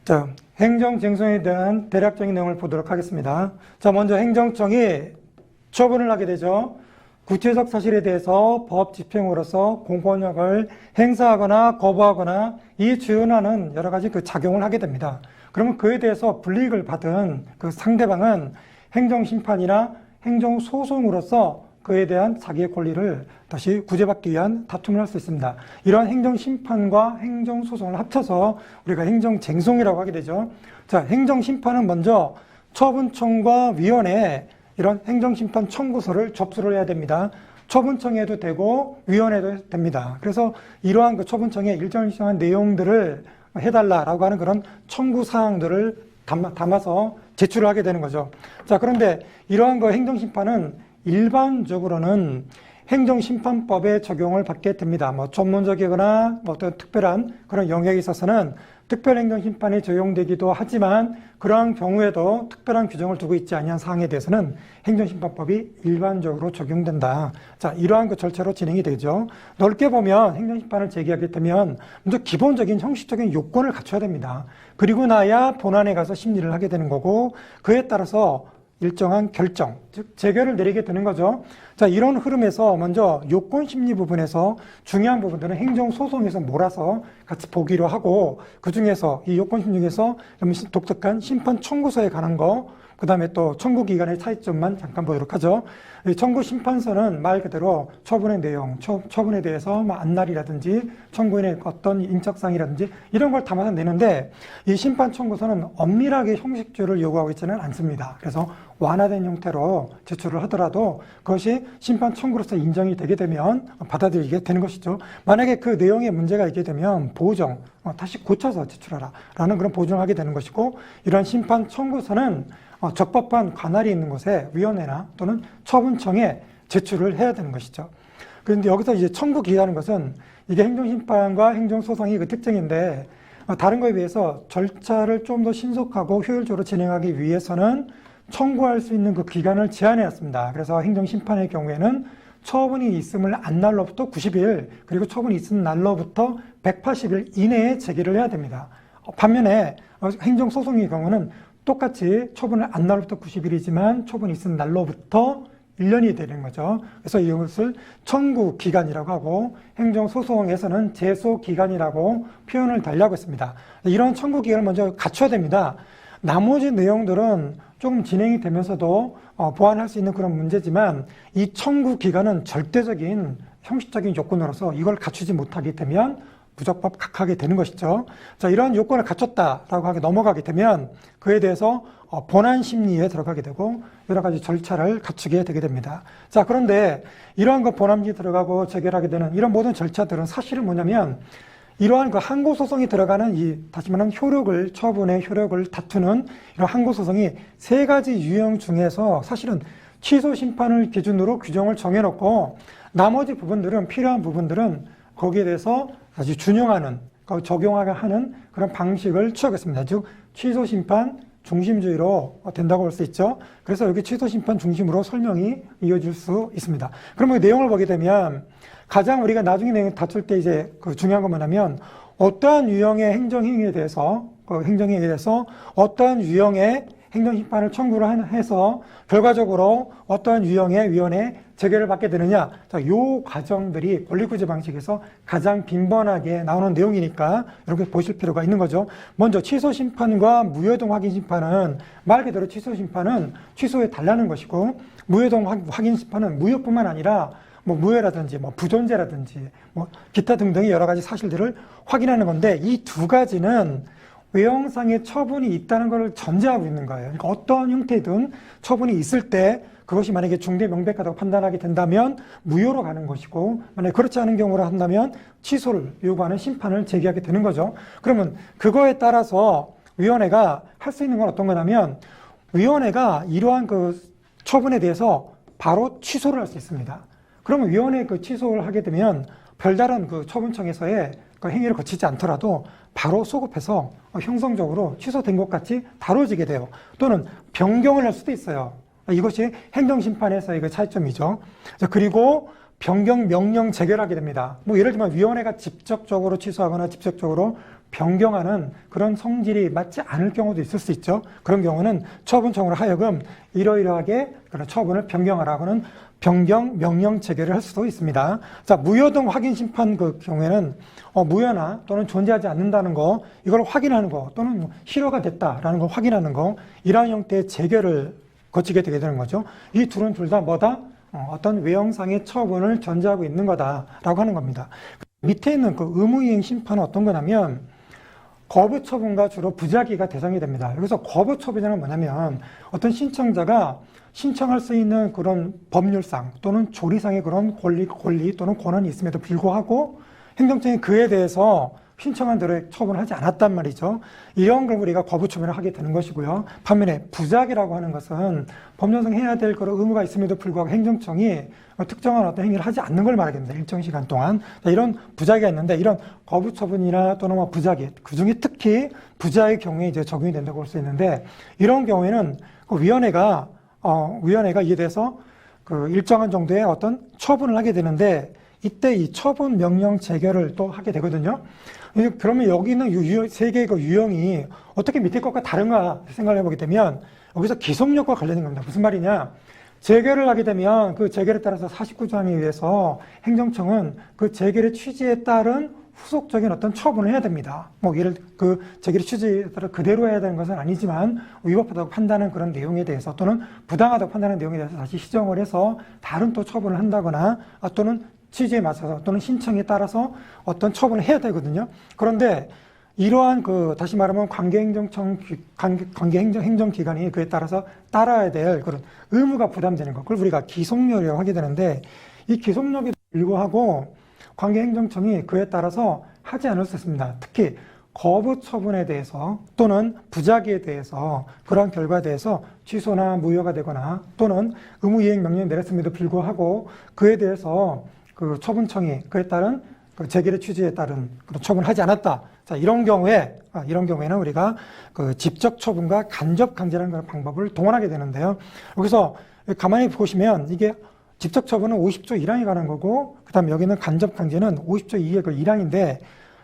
자, 행정쟁송에 대한 대략적인 내용을 보도록 하겠습니다. 자, 먼저 행정청이 처분을 하게 되죠. 구체적 사실에 대해서 법 집행으로서 공권력을 행사하거나 거부하거나 이 주요하는 여러 가지 그 작용을 하게 됩니다. 그러면 그에 대해서 불이익을 받은 그 상대방은 행정심판이나 행정소송으로서 그에 대한 자기의 권리를 다시 구제받기 위한 다툼을 할 수 있습니다. 이러한 행정심판과 행정소송을 합쳐서 우리가 행정쟁송이라고 하게 되죠. 자, 행정심판은 먼저 처분청과 위원회에 이런 행정심판 청구서를 접수를 해야 됩니다. 처분청에도 되고 위원회도 됩니다. 그래서 이러한 그 처분청에 일정한 내용들을 해달라라고 하는 그런 청구사항들을 담아서 제출을 하게 되는 거죠. 자, 그런데 이러한 그 행정심판은 일반적으로는 행정심판법의 적용을 받게 됩니다. 뭐 전문적이거나 뭐 어떤 특별한 그런 영역에 있어서는 특별행정심판이 적용되기도 하지만 그러한 경우에도 특별한 규정을 두고 있지 아니한 사항에 대해서는 행정심판법이 일반적으로 적용된다. 자, 이러한 그 절차로 진행이 되죠. 넓게 보면 행정심판을 제기하게 되면 먼저 기본적인 형식적인 요건을 갖춰야 됩니다. 그리고 나야 본안에 가서 심리를 하게 되는 거고 그에 따라서 일정한 결정, 즉 재결을 내리게 되는 거죠. 자, 이런 흐름에서 먼저 요건 심리 부분에서 중요한 부분들은 행정소송에서 몰아서 같이 보기로 하고 그 중에서 이 요건 심리 중에서 독특한 심판 청구서에 관한 거, 그 다음에 또 청구 기간의 차이점만 잠깐 보도록 하죠. 청구 심판서는 말 그대로 처분의 내용, 처분에 대해서 안날이라든지 청구인의 어떤 인적사항이라든지 이런 걸 담아서 내는데 이 심판 청구서는 엄밀하게 형식주를 요구하고 있지는 않습니다. 그래서 완화된 형태로 제출을 하더라도 그것이 심판 청구로서 인정이 되게 되면 받아들이게 되는 것이죠. 만약에 그 내용에 문제가 있게 되면 보정, 다시 고쳐서 제출하라 라는 그런 보정을 하게 되는 것이고 이러한 심판 청구서는 적법한 관할이 있는 곳에 위원회나 또는 처분청에 제출을 해야 되는 것이죠. 그런데 여기서 이제 청구 기한인 것은 이게 행정심판과 행정소송이 그 특징인데 다른 거에 비해서 절차를 좀 더 신속하고 효율적으로 진행하기 위해서는 청구할 수 있는 그 기간을 제한해놨습니다. 그래서 행정심판의 경우에는 처분이 있음을 안 날로부터 90일 그리고 처분이 있은 날로부터 180일 이내에 제기를 해야 됩니다. 반면에 행정소송의 경우는 똑같이 처분을 안 날로부터 90일이지만 처분이 있은 날로부터 1년이 되는 거죠. 그래서 이것을 청구 기간이라고 하고 행정소송에서는 제소 기간이라고 표현을 달리하고 있습니다. 이런 청구 기간을 먼저 갖춰야 됩니다. 나머지 내용들은 조금 진행이 되면서도 보완할 수 있는 그런 문제지만 이 청구 기간은 절대적인 형식적인 요건으로서 이걸 갖추지 못하게 되면 부적법 각하게 되는 것이죠. 자, 이러한 요건을 갖췄다라고 하게 넘어가게 되면 그에 대해서 본안 심리에 들어가게 되고 여러 가지 절차를 갖추게 되게 됩니다. 자, 그런데 이러한 그 본안 심리에 들어가고 재결하게 되는 이런 모든 절차들은 사실은 뭐냐면 이러한 그 항고소송이 들어가는 다시 말하면 처분의 효력을 다투는 이런 항고소송이 세 가지 유형 중에서 사실은 취소심판을 기준으로 규정을 정해놓고 나머지 부분들은 필요한 부분들은 거기에 대해서 아주 준용하는, 적용하게 하는 그런 방식을 취하겠습니다. 즉, 취소심판 중심주의로 된다고 볼 수 있죠. 그래서 여기 취소심판 중심으로 설명이 이어질 수 있습니다. 그러면 내용을 보게 되면 가장 우리가 나중에 내용 다툴 때 이제 그 중요한 건 뭐냐면 어떠한 유형의 행정행위에 대해서, 어떠한 유형의 행정심판을 청구를 해서 결과적으로 어떠한 유형의 위원회 재결을 받게 되느냐. 자, 요 과정들이 권리구제 방식에서 가장 빈번하게 나오는 내용이니까 이렇게 보실 필요가 있는 거죠. 먼저 취소심판과 무효동 확인심판은 말 그대로 취소심판은 취소해 달라는 것이고 무효동 확인심판은 무효뿐만 아니라 뭐 무효라든지 뭐 부존재라든지 뭐 기타 등등의 여러 가지 사실들을 확인하는 건데 이 두 가지는 외형상의 처분이 있다는 것을 전제하고 있는 거예요. 그러니까 어떤 형태든 처분이 있을 때 그것이 만약에 중대 명백하다고 판단하게 된다면 무효로 가는 것이고 만약에 그렇지 않은 경우로 한다면 취소를 요구하는 심판을 제기하게 되는 거죠. 그러면 그거에 따라서 위원회가 할 수 있는 건 어떤 거냐면 위원회가 이러한 그 처분에 대해서 바로 취소를 할 수 있습니다. 그러면 위원회 그 취소를 하게 되면 별다른 그 처분청에서의 그 행위를 거치지 않더라도 바로 소급해서 형성적으로 취소된 것 같이 다뤄지게 돼요. 또는 변경을 할 수도 있어요. 이것이 행정심판에서의 그 차이점이죠. 그리고 변경 명령 재결하게 됩니다. 뭐 예를 들면 위원회가 직접적으로 취소하거나 직접적으로 변경하는 그런 성질이 맞지 않을 경우도 있을 수 있죠. 그런 경우는 처분청으로 하여금 이러이러하게 그런 처분을 변경하라고는 변경 명령 체결을 할 수도 있습니다. 자, 무효 등 확인 심판 그 경우에는 무효나 또는 존재하지 않는다는 거, 이걸 확인하는 거, 또는 실효가 됐다라는 걸 확인하는 거, 이러한 형태의 재결을 거치게 되게 되는 거죠. 이 둘은 둘 다 뭐다? 어떤 외형상의 처분을 전제하고 있는 거다라고 하는 겁니다. 밑에 있는 그 의무이행 심판은 어떤 거냐면 거부 처분과 주로 부작위가 대상이 됩니다. 여기서 거부 처분이란 뭐냐면 어떤 신청자가 신청할 수 있는 그런 법률상 또는 조리상의 그런 권리 또는 권한이 있음에도 불구하고 행정청이 그에 대해서 신청한 대로 처분을 하지 않았단 말이죠. 이런 걸 우리가 거부 처분을 하게 되는 것이고요. 반면에 부작위라고 하는 것은 법령상 해야 될 그런 의무가 있음에도 불구하고 행정청이 특정한 어떤 행위를 하지 않는 걸 말하게 됩니다. 일정 시간 동안. 이런 부작위가 있는데 이런 거부 처분이나 또는 뭐 부작위, 그중에 특히 부작위의 경우에 이제 적용이 된다고 볼 수 있는데 이런 경우에는 그 위원회가 이에 대해서 그 일정한 정도의 어떤 처분을 하게 되는데 이때 이 처분 명령 재결을 또 하게 되거든요. 그러면 여기 있는 세 개의 그 유형이 어떻게 밑에 것과 다른가 생각을 해보게 되면 여기서 기속력과 관련된 겁니다. 무슨 말이냐? 재결을 하게 되면 그 재결에 따라서 49조항에 의해서 행정청은 그 재결의 취지에 따른 후속적인 어떤 처분을 해야 됩니다. 뭐 그 재결의 취지에 따라 그대로 해야 되는 것은 아니지만 위법하다고 판단하는 그런 내용에 대해서 또는 부당하다고 판단하는 내용에 대해서 다시 시정을 해서 다른 또 처분을 한다거나 또는 취지에 맞춰서 또는 신청에 따라서 어떤 처분을 해야 되거든요. 그런데 이러한 다시 말하면 관계행정기관이 그에 따라서 따라야 될 그런 의무가 부담되는 것, 그걸 우리가 기속력이라고 하게 되는데 이 기속력에도 불구하고 관계행정청이 그에 따라서 하지 않을 수 있습니다. 특히 거부 처분에 대해서 또는 부작위에 대해서 그러한 결과에 대해서 취소나 무효가 되거나 또는 의무이행 명령이 내렸음에도 불구하고 그에 대해서 그 처분청이 그에 따른 그 재결의 취지에 따른 그런 처분을 하지 않았다. 자, 이런 경우에는 우리가 그 직접 처분과 간접 강제라는 그런 방법을 동원하게 되는데요. 여기서 가만히 보시면 이게 직접 처분은 50조 1항에 관한 거고, 그 다음에 여기는 간접 강제는 50조 2의 그 1항인데,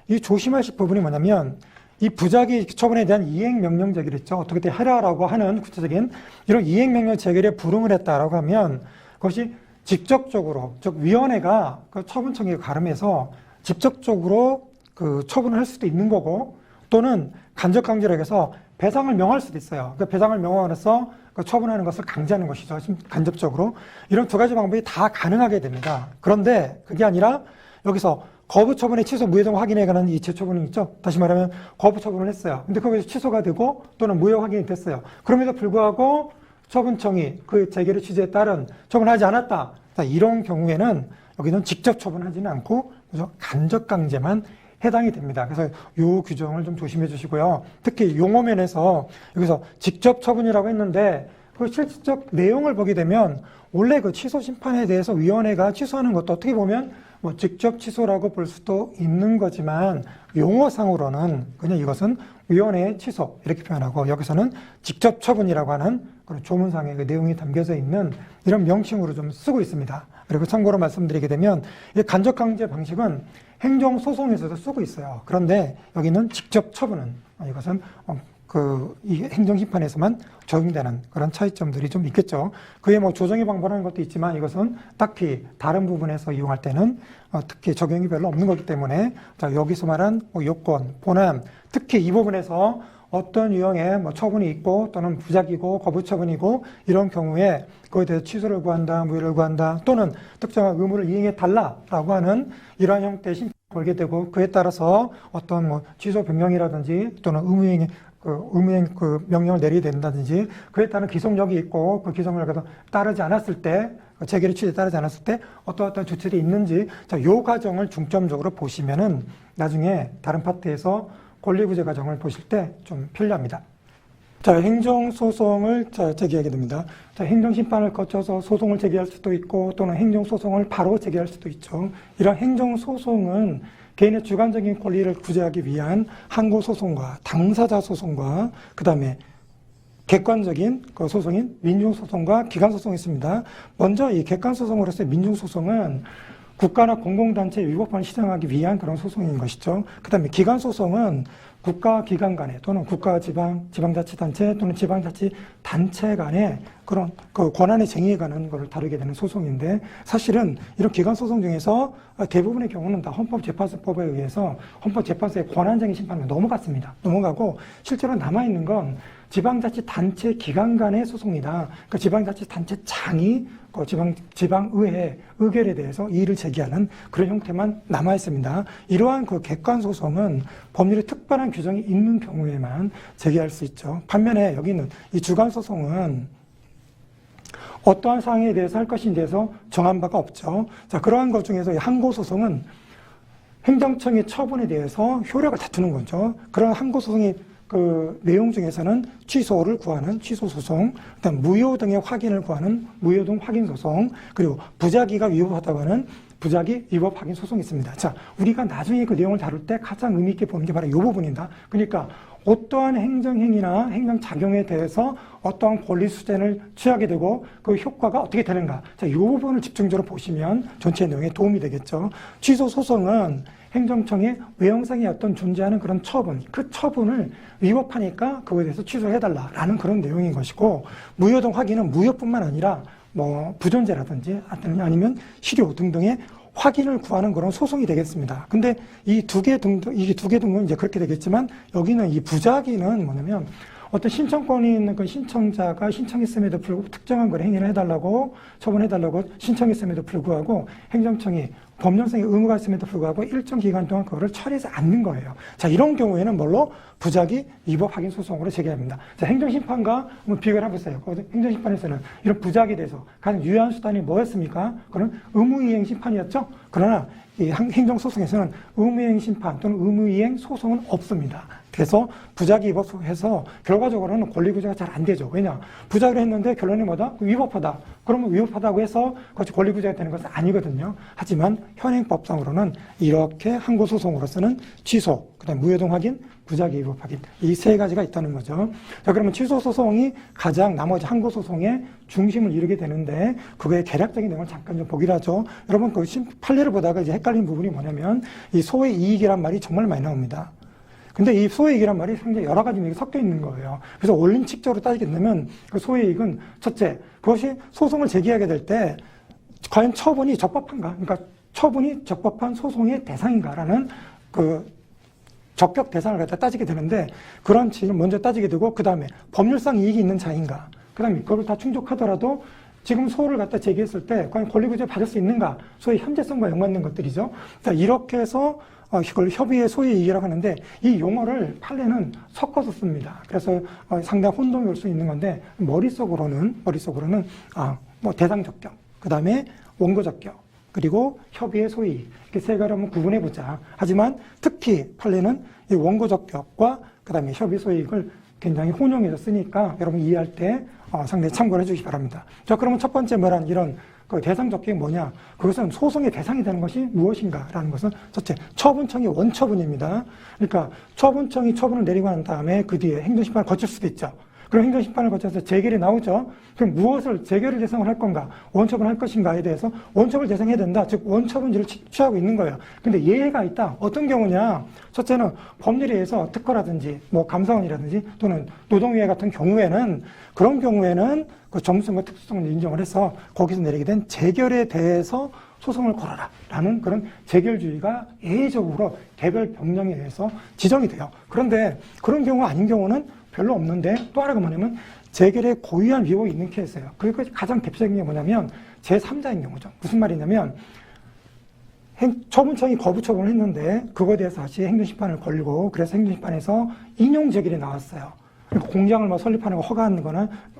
이 조심하실 부분이 뭐냐면, 이 부작위 처분에 대한 이행 명령 제기를 했죠. 어떻게 해라라고 하는 구체적인 이런 이행 명령 제기에 불응을 했다라고 하면, 그것이 직접적으로, 즉 위원회가 그 처분청에 가름해서 직접적으로 그 처분을 할 수도 있는 거고, 또는 간접 강제로 해서 배상을 명할 수도 있어요. 그 배상을 명함으로써 그 처분하는 것을 강제하는 것이죠. 간접적으로. 이런 두 가지 방법이 다 가능하게 됩니다. 그런데 그게 아니라 여기서 거부 처분의 취소 무효 등 확인에 관한 이체 처분이 있죠. 다시 말하면 거부 처분을 했어요. 근데 거기서 취소가 되고 또는 무효 확인이 됐어요. 그럼에도 불구하고 처분청이 그 재결의 취지에 따른 처분을 하지 않았다. 자, 이런 경우에는 여기는 직접 처분하지는 않고 간접 강제만 해당이 됩니다. 그래서 이 규정을 좀 조심해 주시고요. 특히 용어면에서 여기서 직접 처분이라고 했는데 그 실질적 내용을 보게 되면 원래 그 취소 심판에 대해서 위원회가 취소하는 것도 어떻게 보면 뭐 직접 취소라고 볼 수도 있는 거지만 용어상으로는 그냥 이것은 위원회의 취소 이렇게 표현하고 여기서는 직접 처분이라고 하는 그런 조문상의 그 내용이 담겨져 있는 이런 명칭으로 좀 쓰고 있습니다. 그리고 참고로 말씀드리게 되면 이 간접 강제 방식은 행정소송에서도 쓰고 있어요. 그런데 여기는 직접 처분은 이것은 이 행정심판에서만 적용되는 그런 차이점들이 좀 있겠죠. 그에 뭐 조정의 방법하는 것도 있지만 이것은 딱히 다른 부분에서 이용할 때는 특히 적용이 별로 없는 거기 때문에 자, 여기서 말한 뭐 요건, 본안, 특히 이 부분에서 어떤 유형의 뭐 처분이 있고 또는 부작위고 거부처분이고 이런 경우에 그거에 대해서 취소를 구한다, 무효를 구한다 또는 특정한 의무를 이행해 달라라고 하는 이러한 형태의 심판을 걸게 되고 그에 따라서 어떤 뭐 취소 변경이라든지 또는 의무이행 그 명령을 내리게 된다든지 그에 따른 기속력이 있고 그 기속력에도 따르지 않았을 때 재결의 취지에 따르지 않았을 때 어떤 조치들이 있는지 자, 요 과정을 중점적으로 보시면은 나중에 다른 파트에서 권리구제 과정을 보실 때 좀 편리합니다. 자, 행정소송을 제기하게 됩니다. 자, 행정심판을 거쳐서 소송을 제기할 수도 있고 또는 행정소송을 바로 제기할 수도 있죠. 이런 행정소송은 개인의 주관적인 권리를 구제하기 위한 항고소송과 당사자 소송과 그 다음에 객관적인 그 소송인 민중소송과 기관소송이 있습니다. 먼저 이 객관소송으로서의 민중소송은 국가나 공공단체 위법을 시정하기 위한 그런 소송인 것이죠. 그 다음에 기관소송은 국가 기관 간에 또는 국가 지방자치단체 또는 지방자치단체 간에 그런 그 권한의 쟁의에 관한 것을 다루게 되는 소송인데 사실은 이런 기관소송 중에서 대부분의 경우는 다 헌법재판소법에 의해서 헌법재판소의 권한쟁의 심판으로 넘어갔습니다. 넘어가고 실제로 남아있는 건 지방자치단체 기관 간의 소송이다. 그러니까 지방자치단체장이 그 지방의회 의결에 대해서 이의를 제기하는 그런 형태만 남아있습니다. 이러한 그 객관소송은 법률에 특별한 규정이 있는 경우에만 제기할 수 있죠. 반면에 여기 있는 이 주관소송은 어떠한 사항에 대해서 할 것인지에 대해서 정한 바가 없죠. 자, 그러한 것 중에서 이 항고소송은 행정청의 처분에 대해서 효력을 다투는 거죠. 그런 항고소송이 그 내용 중에서는 취소를 구하는 취소소송, 그다음 무효 등의 확인을 구하는 무효 등 확인소송, 그리고 부작위가 위법하다고 하는 부작위 위법 확인 소송이 있습니다. 자, 우리가 나중에 그 내용을 다룰 때 가장 의미 있게 보는 게 바로 이 부분입니다. 그러니까 어떠한 행정행위나 행정작용에 대해서 어떠한 권리수단을 취하게 되고 그 효과가 어떻게 되는가. 자, 이 부분을 집중적으로 보시면 전체 내용에 도움이 되겠죠. 취소소송은 행정청의 외형상의 어떤 존재하는 그런 처분, 그 처분을 위법하니까 그거에 대해서 취소해달라라는 그런 내용인 것이고, 무효등 확인은 무효뿐만 아니라 뭐 부존재라든지 아니면 실효 등등의 확인을 구하는 그런 소송이 되겠습니다. 근데 이 두 개 등은 이제 그렇게 되겠지만 여기는 이 부작위는 뭐냐면 어떤 신청권이 있는 그 신청자가 신청했음에도 불구하고 특정한 걸 행위를 해달라고 처분해달라고 신청했음에도 불구하고 행정청이 법령상의 의무가 있음에도 불구하고 일정 기간 동안 그거를 처리하지 않는 거예요. 자, 이런 경우에는 뭘로? 부작위 위법 확인 소송으로 제기합니다. 자, 행정심판과 한번 비교를 해보세요. 행정심판에서는 이런 부작위에 대해서 가장 유효한 수단이 뭐였습니까? 그건 의무이행 심판이었죠. 그러나 이 행정소송에서는 의무이행 심판 또는 의무이행 소송은 없습니다. 그래서 부작위 위법해서 결과적으로는 권리구제가 잘 안 되죠. 왜냐? 부작위를 했는데 결론이 뭐다? 위법하다. 그러면 위법하다고 해서 그것이 권리구제가 되는 것은 아니거든요. 하지만 현행법상으로는 이렇게 항고소송으로서는 취소, 그다음에 무효등 확인, 부작위 위법 확인 이 세 가지가 있다는 거죠. 자, 그러면 취소소송이 가장 나머지 항고소송의 중심을 이루게 되는데 그거의 개략적인 내용을 잠깐 좀 보기로 하죠. 여러분 그 판례를 보다가 이제 헷갈리는 부분이 뭐냐면 이 소의 이익이란 말이 정말 많이 나옵니다. 근데 이 소액이란 말이 상당히 여러 가지 이익이 섞여 있는 거예요. 그래서 원론칙적으로 따지게 되면 그 소액은 첫째, 그것이 소송을 제기하게 될 때 과연 처분이 적법한가? 그러니까 처분이 적법한 소송의 대상인가라는 그 적격 대상을 갖다 따지게 되는데 그런 질을 먼저 따지게 되고 그 다음에 법률상 이익이 있는 자인가? 그 다음에 그걸 다 충족하더라도 지금 소를 갖다 제기했을 때 과연 권리구제 받을 수 있는가? 소의 현재성과 연관된 것들이죠. 자, 이렇게 해서 이걸 협의의 소의 이익이라고 하는데 이 용어를 판례는 섞어서 씁니다. 그래서 상당히 혼동이 올 수 있는 건데 머릿속으로는 뭐 대상 적격, 그 다음에 원고 적격, 그리고 협의의 소의 이익 이렇게 세 가지를 한번 구분해 보자. 하지만 특히 판례는 이 원고 적격과 그 다음에 협의 소의 이익을 굉장히 혼용해서 쓰니까 여러분 이해할 때 상당히 참고를 해주시기 바랍니다. 자, 그러면 첫 번째 말한 이런 그 대상 적격이 뭐냐? 그것은 소송의 대상이 되는 것이 무엇인가라는 것은 첫째, 처분청의 원처분입니다. 그러니까 처분청이 처분을 내리고 난 다음에 그 뒤에 행정심판을 거칠 수도 있죠. 그럼 행정심판을 거쳐서 재결이 나오죠. 그럼 무엇을 재결을 대상으로 할 건가? 원처분을 할 것인가에 대해서 원처분을 대상해야 된다. 즉 원처분지를 취하고 있는 거예요. 근데 예외가 있다. 어떤 경우냐? 첫째는 법률에 의해서 특허라든지 뭐 감사원이라든지 또는 노동위원 같은 경우에는 그런 경우에는 그 전문성과 특수성을 인정을 해서 거기서 내리게 된 재결에 대해서 소송을 걸어라 라는 그런 재결주의가 예외적으로 개별 법령에 의해서 지정이 돼요. 그런데 그런 경우가 아닌 경우는 별로 없는데 또 하나가 뭐냐면 재결에 고유한 위법이 있는 케이스예요. 그리고 가장 대표적인 게 뭐냐면 제3자인 경우죠. 무슨 말이냐면 처분청이 거부 처분을 했는데 그거에 대해서 다시 행정심판을 걸고 그래서 행정심판에서 인용 재결이 나왔어요. 그러니까 공장을 뭐 설립하는 거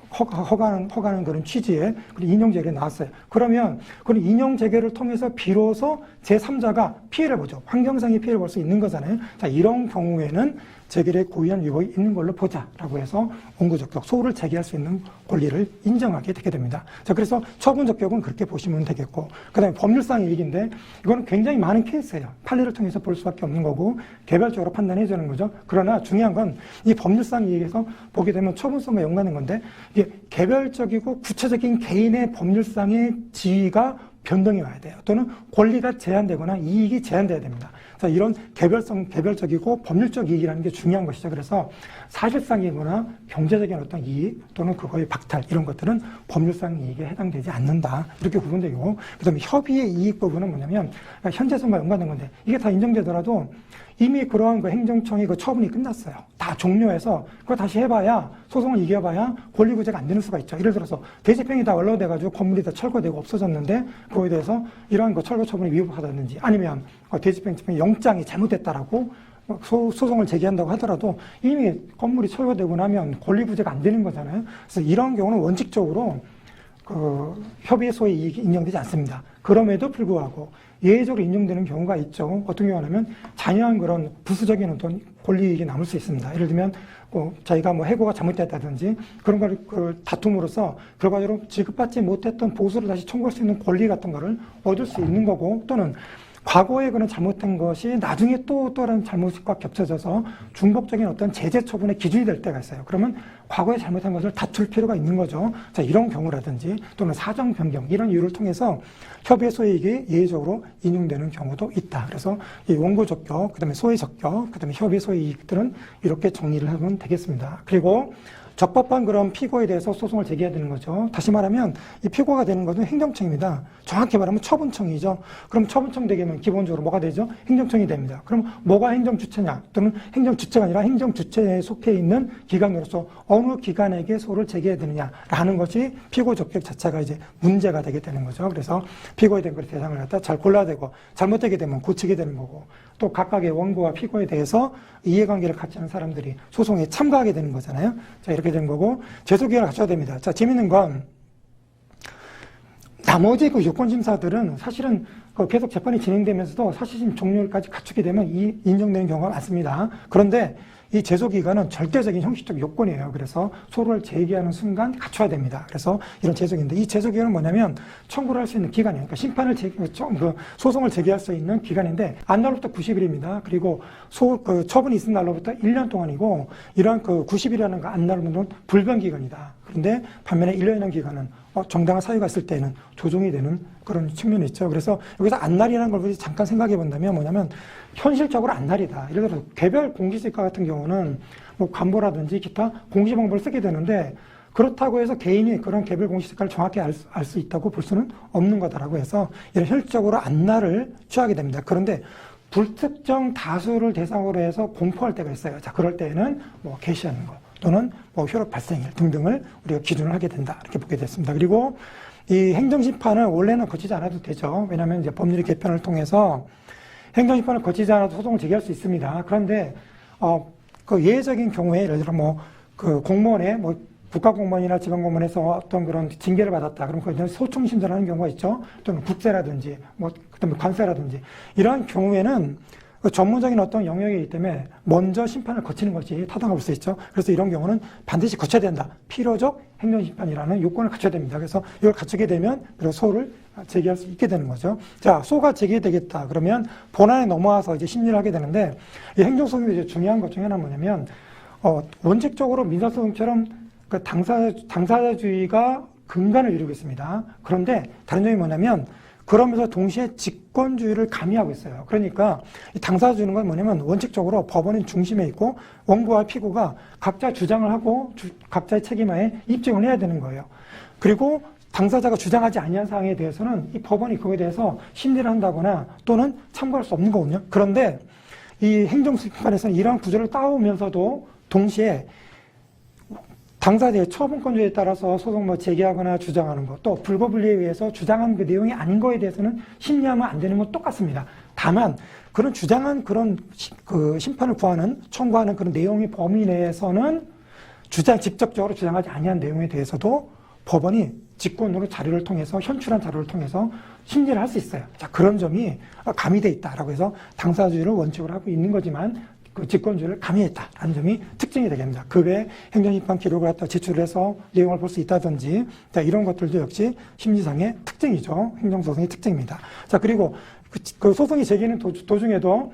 허가하는 그런 취지의 인용 재결이 나왔어요. 그러면 그런 인용 재결을 통해서 비로소 제3자가 피해를 보죠. 환경상의 피해를 볼 수 있는 거잖아요. 자, 이런 경우에는 재결에 고유한 위법이 있는 걸로 보자라고 해서 원고적격, 소를 제기할 수 있는 권리를 인정하게 되게 됩니다. 자, 그래서 처분적격은 그렇게 보시면 되겠고, 그 다음에 법률상 이익인데 이거는 굉장히 많은 케이스예요. 판례를 통해서 볼 수밖에 없는 거고 개별적으로 판단해 주는 거죠. 그러나 중요한 건 이 법률상 이익에서 보게 되면 처분성과 연관된 건데 이게 개별적이고 구체적인 개인의 법률상의 지위가 변동이 와야 돼요. 또는 권리가 제한되거나 이익이 제한돼야 됩니다. 자, 이런 개별적이고 법률적 이익이라는 게 중요한 것이죠. 그래서 사실상이거나 경제적인 어떤 이익 또는 그거의 박탈 이런 것들은 법률상 이익에 해당되지 않는다. 이렇게 구분되고, 그다음에 협의의 이익 부분은 뭐냐면 현재성과 연관된 건데 이게 다 인정되더라도 이미 그러한 그 행정청의 그 처분이 끝났어요. 다 종료해서 그거 다시 해봐야 소송을 이겨봐야 권리구제가 안 되는 수가 있죠. 예를 들어서 대집행이 다 완료돼가지고 건물이 다 철거되고 없어졌는데 그거에 대해서 이러한 그 철거 처분이 위법하다든지 아니면 대집행 영장이 잘못됐다라고 소송을 제기한다고 하더라도 이미 건물이 철거되고 나면 권리구제가 안 되는 거잖아요. 그래서 이런 경우는 원칙적으로 그 협의의 소의 이익이 인정되지 않습니다. 그럼에도 불구하고 예외적으로 인정되는 경우가 있죠. 어떤 경우냐면 잔여한 그런 부수적인 어떤 권리이익이 남을 수 있습니다. 예를 들면 자기가 뭐 해고가 잘못됐다든지 그런 걸 그 다툼으로써 결과적으로 지급받지 못했던 보수를 다시 청구할 수 있는 권리 같은 거를 얻을 수 있는 거고, 또는 과거에 그런 잘못된 것이 나중에 또 다른 잘못과 겹쳐져서 중복적인 어떤 제재 처분의 기준이 될 때가 있어요. 그러면 과거에 잘못한 것을 다툴 필요가 있는 거죠. 자, 이런 경우라든지 또는 사정 변경 이런 이유를 통해서 협의의 소이익이 예외적으로 인용되는 경우도 있다. 그래서 이 원고 적격, 그다음에 소의 적격, 그다음에 협의 소이익들은 이렇게 정리를 하면 되겠습니다. 그리고 적법한 그런 피고에 대해서 소송을 제기해야 되는 거죠. 다시 말하면 이 피고가 되는 것은 행정청입니다. 정확히 말하면 처분청이죠. 그럼 처분청 되려면 기본적으로 뭐가 되죠? 행정청이 됩니다. 그럼 뭐가 행정주체냐? 또는 행정주체가 아니라 행정주체에 속해 있는 기관으로서 어느 기관에게 소를 제기해야 되느냐라는 것이 피고 적격 자체가 이제 문제가 되게 되는 거죠. 그래서 피고에 대한 걸 대상을 갖다 잘 골라야 되고 잘못되게 되면 고치게 되는 거고, 또 각각의 원고와 피고에 대해서 이해관계를 갖지 않은 사람들이 소송에 참가하게 되는 거잖아요. 자, 이렇게 된 거고, 제소기간을 갖춰야 됩니다. 자, 재밌는 건 나머지 그 요건심사들은 사실은 계속 재판이 진행되면서도 사실심 종료까지 갖추게 되면 인정되는 경우가 많습니다. 그런데 이 제소기간은 절대적인 형식적 요건이에요. 그래서 소를 제기하는 순간 갖춰야 됩니다. 그래서 이런 제소기인데, 이 제소기간은 뭐냐면 청구를 할 수 있는 기간이에요. 그러니까 심판을 소송을 제기할 수 있는 기간인데, 안날로부터 90일입니다. 그리고 처분이 있은 날로부터 1년 동안이고, 이러한 90일이라는 그 안날로는 불변기간이다. 그런데 반면에 1년이라는 기간은 정당한 사유가 있을 때는 조정이 되는 그런 측면이 있죠. 그래서 여기서 안날이라는 걸 잠깐 생각해 본다면 뭐냐면 현실적으로 안날이다. 예를 들어 개별 공시지가 같은 경우는 뭐 관보라든지 기타 공시 방법을 쓰게 되는데, 그렇다고 해서 개인이 그런 개별 공시지가를 정확히 알 수 있다고 볼 수는 없는 거다라고 해서 이런 현실적으로 안날을 취하게 됩니다. 그런데 불특정 다수를 대상으로 해서 공포할 때가 있어요. 자, 그럴 때에는 뭐 게시하는 거 또는 뭐 효력 발생일 등등을 우리가 기준을 하게 된다. 이렇게 보게 됐습니다. 그리고 이 행정심판을 원래는 거치지 않아도 되죠. 왜냐하면 이제 법률의 개편을 통해서 행정심판을 거치지 않아도 소송을 제기할 수 있습니다. 그런데 그 예외적인 경우에 예를 들어 그 공무원의 국가공무원이나 지방공무원에서 어떤 그런 징계를 받았다. 그럼 그걸 소총심사하는 경우가 있죠. 또는 국세라든지 그다음에 관세라든지 이러한 경우에는 전문적인 어떤 영역이기 때문에 먼저 심판을 거치는 것이 타당할 수 있죠. 그래서 이런 경우는 반드시 거쳐야 된다. 필요적 행정심판이라는 요건을 갖춰야 됩니다. 그래서 이걸 갖추게 되면 그리고 소를 제기할 수 있게 되는 거죠. 자, 소가 제기되겠다. 그러면 본안에 넘어와서 이제 심리를 하게 되는데, 이 행정소송에서 이제 중요한 것 중에 하나는 뭐냐면 원칙적으로 민사소송처럼 그 당사자주의가 근간을 이루고 있습니다. 그런데 다른 점이 뭐냐면 그러면서 동시에 직권주의를 가미하고 있어요. 그러니까 이 당사자주의는 건 뭐냐면 원칙적으로 법원인 중심에 있고 원고와 피고가 각자 주장을 하고 각자의 책임하에 입증을 해야 되는 거예요. 그리고 당사자가 주장하지 아니한 사항에 대해서는 이 법원이 그거에 대해서 심리를 한다거나 또는 참고할 수 없는 거거든요. 그런데 이 행정심판에서는 이러한 구조를 따오면서도 동시에 당사자의 처분권주의에 따라서 소송 제기하거나 주장하는 것, 또 불법분리에 의해서 주장한 그 내용이 아닌 거에 대해서는 심리하면 안 되는 건 똑같습니다. 다만 그런 주장한 그런 그 심판을 구하는 청구하는 그런 내용의 범위 내에서는 직접적으로 주장하지 아니한 내용에 대해서도 법원이 직권으로 자료를 통해서 현출한 자료를 통해서 심리를 할 수 있어요. 자, 그런 점이 가미돼 있다라고 해서 당사자주의를 원칙으로 하고 있는 거지만 그 직권주의를 가미했다라는 점이 특징이 되겠습니다. 그 외에 행정심판 기록을 갖다 제출해서 내용을 볼 수 있다든지, 자, 이런 것들도 역시 심리상의 특징이죠. 행정소송의 특징입니다. 자, 그리고 그 소송이 제기는 도중에도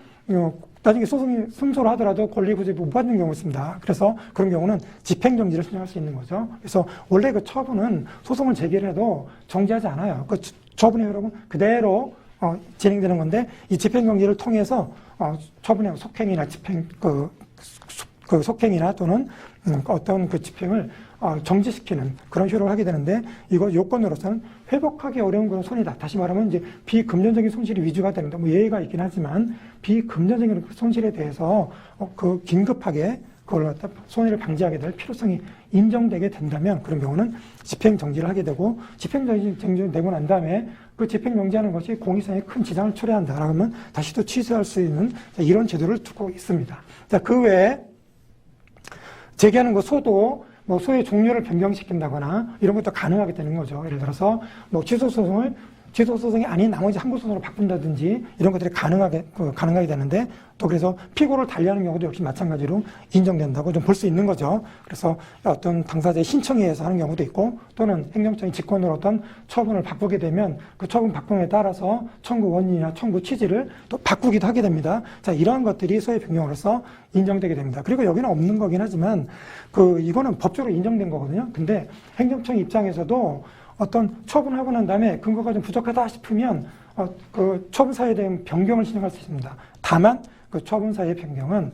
나중에 소송이 승소를 하더라도 권리구제 못 받는 경우가 있습니다. 그래서 그런 경우는 집행정지를 신청할 수 있는 거죠. 그래서 원래 그 처분은 소송을 제기를 해도 정지하지 않아요. 그 처분의 효력은 그대로 진행되는 건데 이 집행정지를 통해서 처분의 속행이나 그 속행이나 또는 어떤 그 집행을 정지시키는 그런 효력을 하게 되는데 이거 요건으로서는 회복하기 어려운 그런 손해다. 다시 말하면 이제 비금전적인 손실이 위주가 되는데 뭐 예외가 있긴 하지만 비금전적인 손실에 대해서 그 긴급하게 그걸 갖다 손해를 방지하게 될 필요성이 인정되게 된다면 그런 경우는 집행정지를 하게 되고 집행정지가 되고 난 다음에 그 집행정지하는 것이 공익성에 큰 지장을 초래한다. 그러면 다시 또 취소할 수 있는 이런 제도를 두고 있습니다. 자, 그 외에 제기하는 그 소도 뭐 소의 종류를 변경시킨다거나 이런 것도 가능하게 되는 거죠. 예를 들어서 뭐 취소소송이 아닌 나머지 항고소송으로 바꾼다든지 이런 것들이 가능하게 되는데 또 그래서 피고를 달리하는 경우도 역시 마찬가지로 인정된다고 좀 볼 수 있는 거죠. 그래서 어떤 당사자의 신청에 의해서 하는 경우도 있고 또는 행정적인 직권으로 어떤 처분을 바꾸게 되면 그 처분 바꿈에 따라서 청구 원인이나 청구 취지를 또 바꾸기도 하게 됩니다. 자, 이러한 것들이 소의 변경으로서 인정되게 됩니다. 그리고 여기는 없는 거긴 하지만 이거는 법적으로 인정된 거거든요. 근데 행정청 입장에서도 어떤 처분을 하고 난 다음에 근거가 좀 부족하다 싶으면 그 처분사에 대한 변경을 신청할 수 있습니다. 다만 그 처분사의 변경은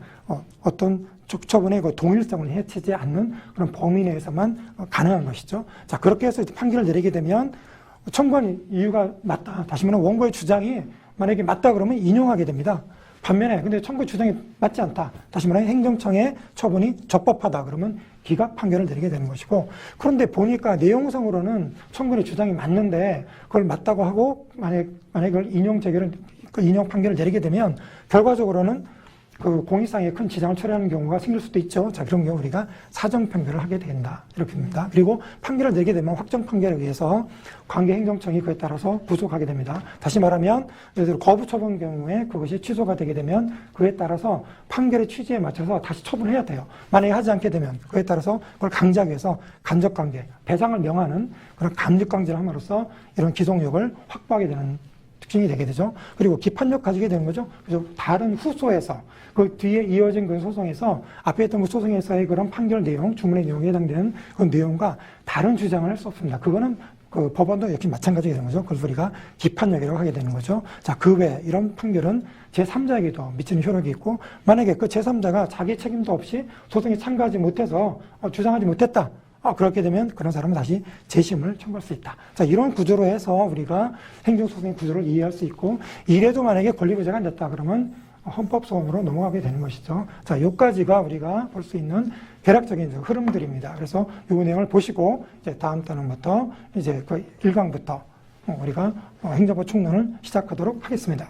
어떤 처분의 그 동일성을 해치지 않는 그런 범위 내에서만 가능한 것이죠. 자, 그렇게 해서 판결을 내리게 되면 청구한 이유가 맞다. 다시 말하면 원고의 주장이 만약에 맞다 그러면 인용하게 됩니다. 반면에 근데 청구의 주장이 맞지 않다. 다시 말하면 행정청의 처분이 적법하다. 그러면 기각 판결을 내리게 되는 것이고 그런데 보니까 내용상으로는 청구의 주장이 맞는데 그걸 맞다고 하고 만약에 그걸 인용 판결을 내리게 되면 결과적으로는 그 공익상에 큰 지장을 초래하는 경우가 생길 수도 있죠. 자, 그런 경우 우리가 사정 판결을 하게 된다. 이렇게 됩니다. 그리고 판결을 내리게 되면 확정 판결에 의해서 관계 행정청이 그에 따라서 구속하게 됩니다. 다시 말하면 예를 들어 거부 처분 경우에 그것이 취소가 되게 되면 그에 따라서 판결의 취지에 맞춰서 다시 처분해야 돼요. 만약에 하지 않게 되면 그에 따라서 그걸 강제하기 위해서 간접관계, 배상을 명하는 그런 감립강제를 함으로써 이런 기속력을 확보하게 되는 특징이 되게 되죠. 그리고 기판력 가지게 되는 거죠. 그래서 다른 후소에서 그 뒤에 이어진 그 소송에서 앞에 했던 그 소송에서의 그런 판결 내용, 주문의 내용에 해당되는 그 내용과 다른 주장을 할 수 없습니다. 그거는 그 법원도 역시 마찬가지가 되는 거죠. 그걸 우리가 기판력이라고 하게 되는 거죠. 자, 그 외에 이런 판결은 제3자에게도 미치는 효력이 있고 만약에 그 제3자가 자기 책임도 없이 소송에 참가하지 못해서 주장하지 못했다. 그렇게 되면 그런 사람은 다시 재심을 청구할 수 있다. 자, 이런 구조로 해서 우리가 행정소송의 구조를 이해할 수 있고 이래도 만약에 권리부재가 안 됐다 그러면 헌법소원으로 넘어가게 되는 것이죠. 자, 여기까지가 우리가 볼 수 있는 대략적인 흐름들입니다. 그래서 이 내용을 보시고 이제 다음 단원부터 이제 그 1강부터 우리가 행정법 총론을 시작하도록 하겠습니다.